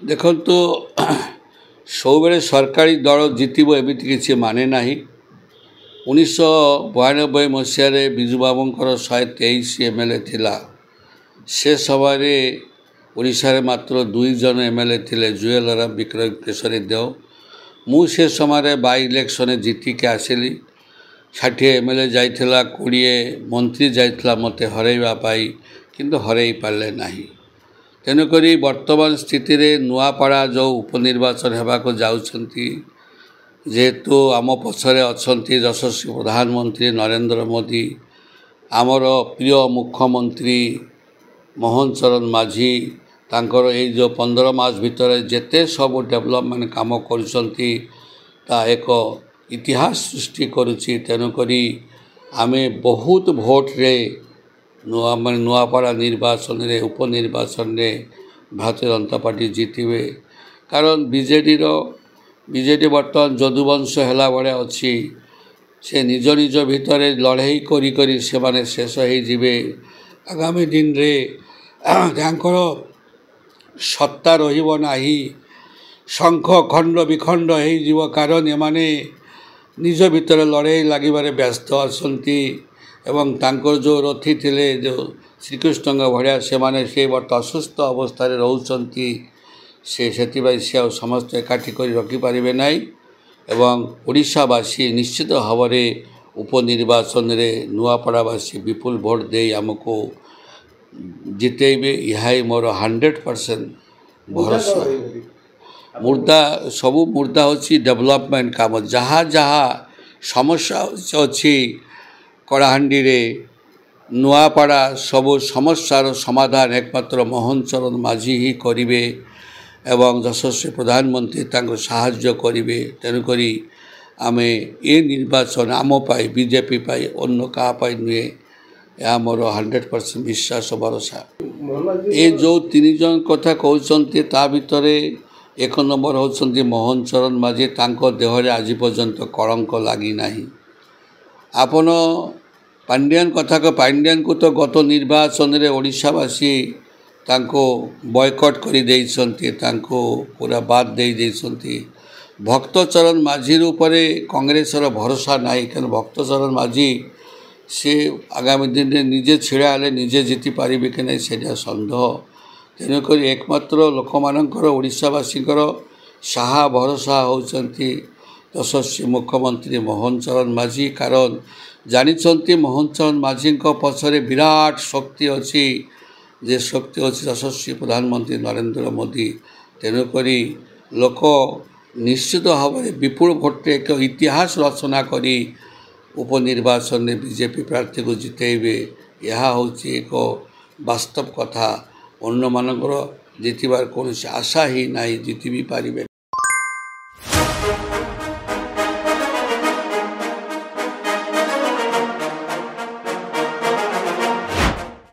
देखो तो सब सरकारी दल जितब एमती किसी माने ना 1992 मसीह विजु बाबूंकर 123 एमएलए थिला से समय ओडिशा रे मात्र 2 जन एमएलए थिले जुएल राम विक्रम केशरी देव मु से समय बाई इलेक्शन जीतिके आसिली 60 एमएलए जाइथिला 20 मंत्री जाइथिला मते हरैवाई किंतु हरई पारे नहीं। तेणुक वर्तमान स्थिति रे नुआपड़ा जो उपनिर्वाचन होगा जाउछंती जेहेतु आम पछरे अछंती यशस्वी प्रधानमंत्री नरेंद्र मोदी आमर प्रिय मुख्यमंत्री मोहन चरण माझी तांकर ए जो 15 मास भितर जेते सब डेवलपमेंट काम करुछंती ता एक इतिहास सृष्टि करुछि। तेणुक आमे बहुत भोट रे नुआपड़ा निर्वाचन रे उपनिर्वाचन रे भारतीय जनता पार्टी जीतबे कारण बीजेडी बर्तमान जदुवंश हैला बड़े अच्छी से निज निज भितर लड़ाई करी करी से माने शेष हो जिवे। आगामी दिन रे तांकर सत्ता रहिबो नाही शंख खंड विखंड हो जीव कारण एमाने निज भितर लड़ाई लागिबारे व्यस्त आसंती एवं तांकर जो रथी थिले जो श्रीकृष्ण भाया से माने से वर्त असुस्थ अवस्था रोचंती से समस्त एकाठी कर रखिपारे ना एवं ओडिशावासी निश्चित भाव में उपनिर्वाचन रे नुआपड़ावासी विपुल भोट दे आमको जितेबे यह मोर 100% भरोसा। मुर्दा सबू मुर्दा होची डेवलपमेंट काम जहाँ जहाँ समस्या अच्छी कलाहांडी रे नुआपड़ा सबू समस्यार समाधान एकमात्र मोहन चरण माझी ही करिवे एवं यशस्वी प्रधानमंत्री तांको साहाय्य करिवे। तेणुक आमे ए निर्वाचन आम पाई बीजेपी पाई अन्य क्या पाई नुहे या मोर 100% विश्वास भरोसा। ये जो 3 जन कथा कहते ता भितर एक नंबर होचंती मोहन चरण माझी तांको देहरे आज पर्यंत कलंक लगी नहीं। आपण पांड्यान कथा को पांड्यान को तो गत निर्वाचन रे ओडिशावासी तांको बॉयकट करी देइसंती तांको पूरा बात दे देइसंती। भक्तचरण माझी उपरे कांग्रेस रो भरोसा नहीं कारण भक्तचरण माझी से आगामी दिन में निजे छिड़ा हेले निजे जीति पारिबे कि नहीं से सन्देह। तेणुक एकमात्र लोक मानकर ओडिशावासीकर साहा भरोसा होचंती यशस्वी मुख्यमंत्री मोहन चरण माझी कारण जानिचंती मोहन चरण माझी पछरे विराट शक्ति अच्छी जे शक्ति अच्छी यशस्वी प्रधानमंत्री नरेंद्र मोदी। तेणुक लोक निश्चित भाव में विपुल भोट एक इतिहास रचना करी उपनिर्वाचन में बीजेपी प्रार्थी को जितेबे यह होची एक वास्तव कथा। अन्य मानकर जितबार कौन आशा ही ना जीति भी पारिबे।